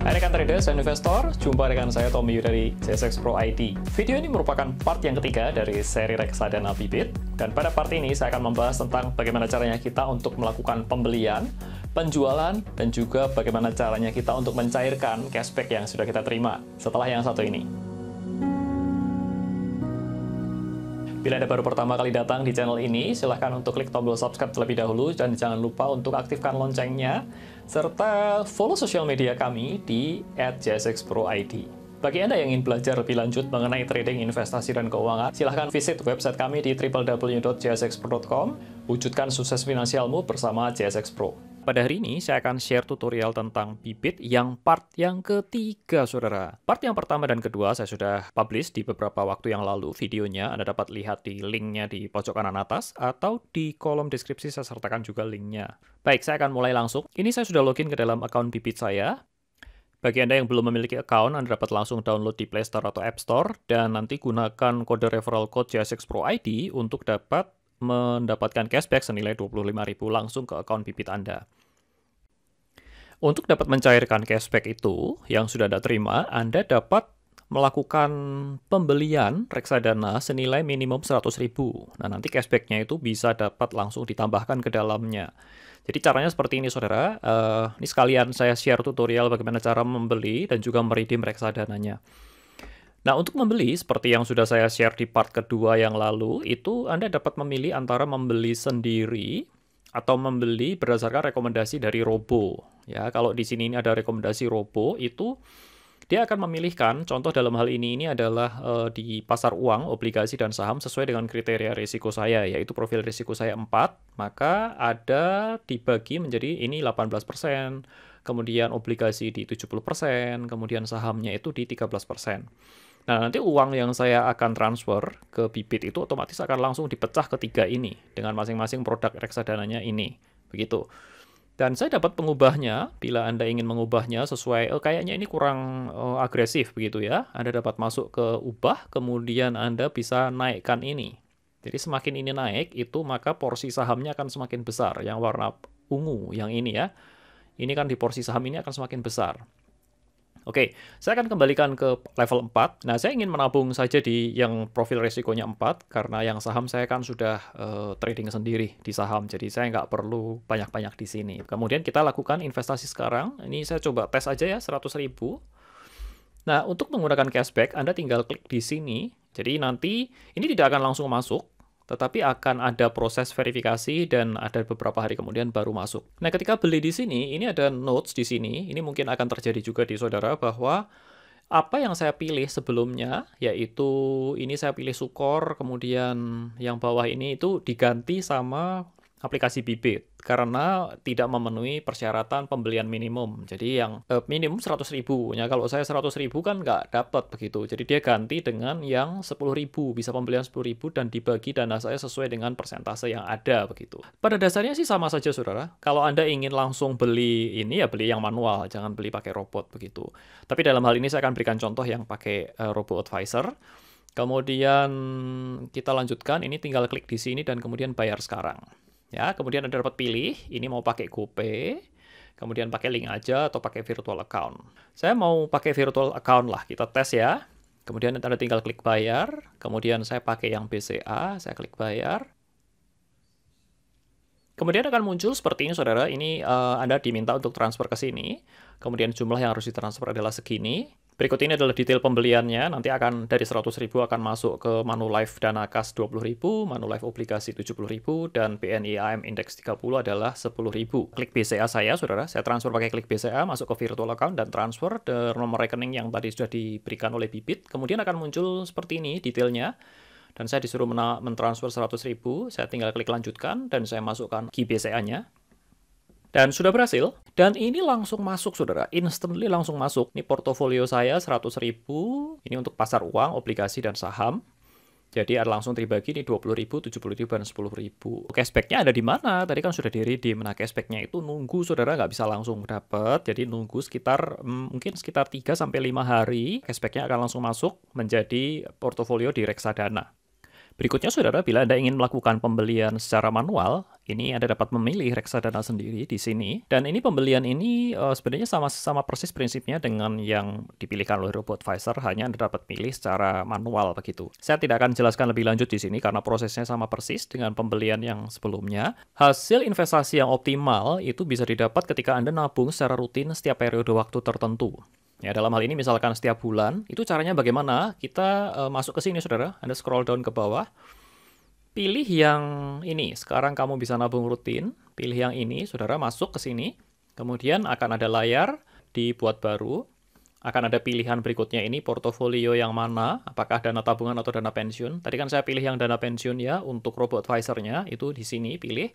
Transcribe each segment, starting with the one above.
Hai rekan traders dan investor, jumpa dengan saya Tommy Yu dari JSX Pro ID. Video ini merupakan part yang ketiga dari seri reksadana Bibit, dan pada part ini saya akan membahas tentang bagaimana caranya kita untuk melakukan pembelian, penjualan, dan juga bagaimana caranya kita untuk mencairkan cashback yang sudah kita terima setelah yang satu ini. Bila Anda baru pertama kali datang di channel ini, silahkan untuk klik tombol subscribe terlebih dahulu dan jangan lupa untuk aktifkan loncengnya, serta follow sosial media kami di @jsxproid. Bagi Anda yang ingin belajar lebih lanjut mengenai trading, investasi, dan keuangan, silahkan visit website kami di www.jsxpro.com. Wujudkan sukses finansialmu bersama JSX Pro. Pada hari ini, saya akan share tutorial tentang Bibit yang part yang ketiga, saudara. Part yang pertama dan kedua saya sudah publish di beberapa waktu yang lalu videonya. Anda dapat lihat di linknya di pojok kanan atas, atau di kolom deskripsi saya sertakan juga linknya. Baik, saya akan mulai langsung. Ini saya sudah login ke dalam akun Bibit saya. Bagi Anda yang belum memiliki account, Anda dapat langsung download di Play Store atau App Store, dan nanti gunakan kode referral code JSX Pro ID untuk dapat mendapatkan cashback senilai 25.000 langsung ke akun Bibit Anda. Untuk dapat mencairkan cashback itu yang sudah Anda terima, Anda dapat melakukan pembelian reksadana senilai minimum 100.000. Nah, nanti cashbacknya itu bisa dapat langsung ditambahkan ke dalamnya. Jadi caranya seperti ini, saudara. Ini sekalian saya share tutorial bagaimana cara membeli dan juga meredeem reksadananya. Nah, untuk membeli, seperti yang sudah saya share di part kedua yang lalu, itu Anda dapat memilih antara membeli sendiri atau membeli berdasarkan rekomendasi dari Robo. Ya, kalau di sini ini ada rekomendasi Robo, itu dia akan memilihkan, contoh dalam hal ini adalah di pasar uang, obligasi, dan saham sesuai dengan kriteria risiko saya, yaitu profil risiko saya 4, maka ada dibagi menjadi ini 18%, kemudian obligasi di 70%, kemudian sahamnya itu di 13%. Nah, nanti uang yang saya akan transfer ke Bibit itu otomatis akan langsung dipecah ke tiga ini, dengan masing-masing produk reksadananya ini. Begitu. Dan saya dapat mengubahnya, bila Anda ingin mengubahnya sesuai, kayaknya ini kurang agresif begitu ya. Anda dapat masuk ke ubah, kemudian Anda bisa naikkan ini. Jadi semakin ini naik, itu maka porsi sahamnya akan semakin besar. Yang warna ungu, yang ini ya. Ini kan di porsi saham ini akan semakin besar. Oke, saya akan kembalikan ke level 4. Nah, saya ingin menabung saja di yang profil risikonya 4, karena yang saham saya kan sudah trading sendiri di saham, jadi saya nggak perlu banyak-banyak di sini. Kemudian kita lakukan investasi sekarang. Ini saya coba tes aja ya, 100.000. Nah, untuk menggunakan cashback, Anda tinggal klik di sini. Jadi nanti ini tidak akan langsung masuk, tetapi akan ada proses verifikasi dan ada beberapa hari kemudian baru masuk. Nah, ketika beli di sini, ini ada notes di sini. Ini mungkin akan terjadi juga di saudara bahwa apa yang saya pilih sebelumnya, yaitu ini saya pilih Sukor, kemudian yang bawah ini itu diganti sama aplikasi Bibit karena tidak memenuhi persyaratan pembelian minimum. Jadi yang minimum 100.000. Ya, kalau saya 100.000 kan nggak dapat begitu. Jadi dia ganti dengan yang 10.000. Bisa pembelian 10.000 dan dibagi dana saya sesuai dengan persentase yang ada begitu. Pada dasarnya sih sama saja, saudara. Kalau Anda ingin langsung beli ini, ya beli yang manual. Jangan beli pakai robot begitu. Tapi dalam hal ini saya akan berikan contoh yang pakai Robo Advisor. Kemudian kita lanjutkan. Ini tinggal klik di sini dan kemudian bayar sekarang. Ya, kemudian Anda dapat pilih, ini mau pakai GoPay, kemudian pakai link aja atau pakai virtual account. Saya mau pakai virtual account lah, kita tes ya. Kemudian Anda tinggal klik bayar, kemudian saya pakai yang BCA, saya klik bayar. Kemudian akan muncul seperti ini, saudara. Ini Anda diminta untuk transfer ke sini. Kemudian jumlah yang harus ditransfer adalah segini. Berikut ini adalah detail pembeliannya. Nanti akan dari 100.000 akan masuk ke Manulife Dana Kas 20.000, Manulife Obligasi 70.000, dan BNI AM Index 30 adalah 10.000. Klik BCA saya, saudara. Saya transfer pakai klik BCA, masuk ke virtual account dan transfer ke nomor rekening yang tadi sudah diberikan oleh Bibit. Kemudian akan muncul seperti ini detailnya. Dan saya disuruh mentransfer 100.000, saya tinggal klik lanjutkan, dan saya masukkan key BCA-nya. Dan sudah berhasil, dan ini langsung masuk, saudara. Instantly langsung masuk. Ini portofolio saya 100.000, ini untuk pasar uang, obligasi, dan saham. Jadi ada langsung dibagi di 20.000, 70.000, dan 10.000. Cashback-nya ada di mana? Tadi kan sudah di-redeem. Nah, cashback-nya itu nunggu, saudara, nggak bisa langsung dapat. Jadi nunggu sekitar, mungkin sekitar 3-5 hari. Cashback-nya akan langsung masuk menjadi portofolio di reksadana. Berikutnya, saudara, bila Anda ingin melakukan pembelian secara manual, ini Anda dapat memilih reksadana sendiri di sini. Dan ini pembelian ini sebenarnya sama persis prinsipnya dengan yang dipilihkan oleh RoboAdvisor, hanya Anda dapat pilih secara manual begitu. Saya tidak akan jelaskan lebih lanjut di sini karena prosesnya sama persis dengan pembelian yang sebelumnya. Hasil investasi yang optimal itu bisa didapat ketika Anda nabung secara rutin setiap periode waktu tertentu. Ya, dalam hal ini misalkan setiap bulan, itu caranya bagaimana? Kita masuk ke sini, saudara. Anda scroll down ke bawah. Pilih yang ini. Sekarang kamu bisa nabung rutin. Pilih yang ini, saudara, masuk ke sini. Kemudian akan ada layar, dibuat baru. Akan ada pilihan berikutnya ini, portofolio yang mana? Apakah dana tabungan atau dana pensiun? Tadi kan saya pilih yang dana pensiun ya, untuk RoboAdvisor-nya, itu di sini pilih.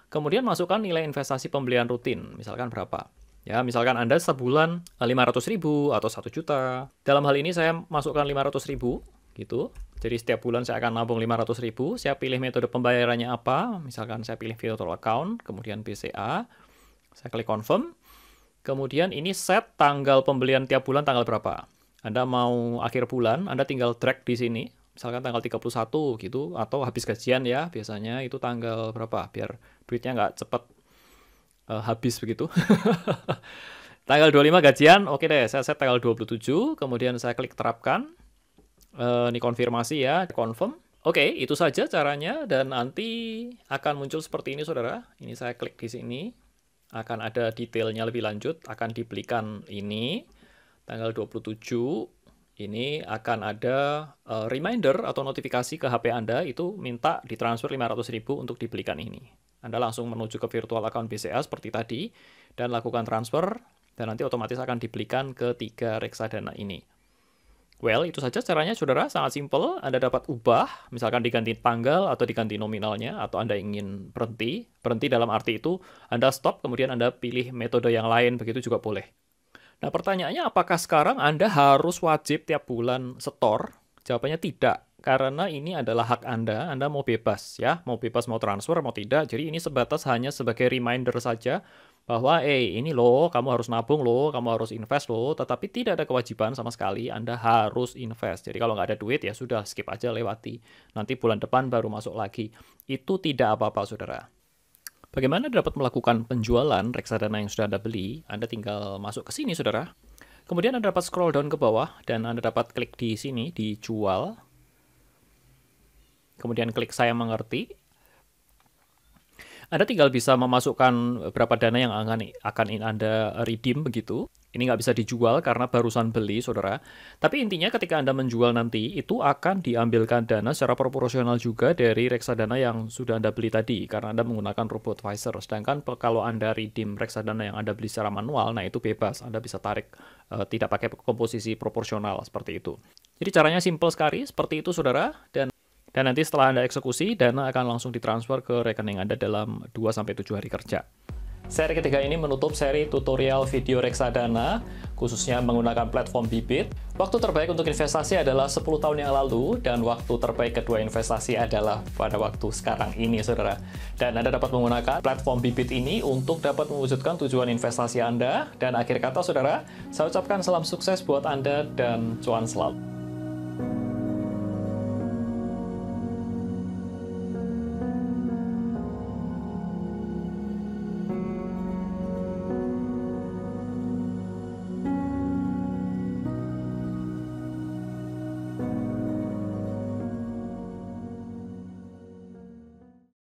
Kemudian masukkan nilai investasi pembelian rutin, misalkan berapa. Ya, misalkan Anda sebulan 500.000 atau 1 juta. Dalam hal ini saya masukkan 500.000 gitu. Jadi setiap bulan saya akan nabung 500.000. Saya pilih metode pembayarannya apa. Misalkan saya pilih virtual account, kemudian BCA. Saya klik confirm. Kemudian ini set tanggal pembelian tiap bulan tanggal berapa. Anda mau akhir bulan, Anda tinggal drag di sini. Misalkan tanggal 31 gitu. Atau habis gajian ya, biasanya itu tanggal berapa. Biar duitnya nggak cepat habis begitu. Tanggal 25 gajian, oke deh, saya set tanggal 27, kemudian saya klik terapkan. Ini konfirmasi ya, confirm. Oke, itu saja caranya, dan nanti akan muncul seperti ini, saudara. Ini saya klik di sini, akan ada detailnya lebih lanjut, akan dibelikan ini, tanggal 27, ini akan ada reminder atau notifikasi ke HP Anda, itu minta ditransfer 500.000 untuk dibelikan ini. Anda langsung menuju ke virtual account BCA seperti tadi, dan lakukan transfer, dan nanti otomatis akan dibelikan ke 3 reksadana ini. Well, itu saja caranya, saudara, sangat simple. Anda dapat ubah, misalkan diganti tanggal atau diganti nominalnya, atau Anda ingin berhenti. Berhenti dalam arti itu, Anda stop, kemudian Anda pilih metode yang lain, begitu juga boleh. Nah, pertanyaannya apakah sekarang Anda harus wajib tiap bulan setor? Jawabannya tidak. Karena ini adalah hak Anda mau bebas ya, mau bebas mau transfer, mau tidak. Jadi ini sebatas hanya sebagai reminder saja bahwa ini loh, kamu harus nabung loh, kamu harus invest loh, tetapi tidak ada kewajiban sama sekali Anda harus invest. Jadi kalau nggak ada duit ya sudah, skip aja, lewati. Nanti bulan depan baru masuk lagi. Itu tidak apa-apa, saudara. Bagaimana Anda dapat melakukan penjualan reksadana yang sudah Anda beli? Anda tinggal masuk ke sini, saudara. Kemudian Anda dapat scroll down ke bawah, dan Anda dapat klik di sini, di jual. Kemudian klik saya mengerti. Anda tinggal bisa memasukkan berapa dana yang akan Anda redeem begitu. Ini nggak bisa dijual karena barusan beli, saudara. Tapi intinya ketika Anda menjual nanti, itu akan diambilkan dana secara proporsional juga dari reksadana yang sudah Anda beli tadi, karena Anda menggunakan RoboAdvisor. Sedangkan kalau Anda redeem reksadana yang Anda beli secara manual, nah itu bebas. Anda bisa tarik, tidak pakai komposisi proporsional seperti itu. Jadi caranya simple sekali, seperti itu, saudara. Dan nanti setelah Anda eksekusi, dana akan langsung ditransfer ke rekening Anda dalam 2-7 hari kerja. Seri ketiga ini menutup seri tutorial video reksadana, khususnya menggunakan platform Bybit. Waktu terbaik untuk investasi adalah 10 tahun yang lalu, dan waktu terbaik kedua investasi adalah pada waktu sekarang ini, saudara. Dan Anda dapat menggunakan platform Bybit ini untuk dapat mewujudkan tujuan investasi Anda. Dan akhir kata, saudara, saya ucapkan salam sukses buat Anda dan cuan selalu.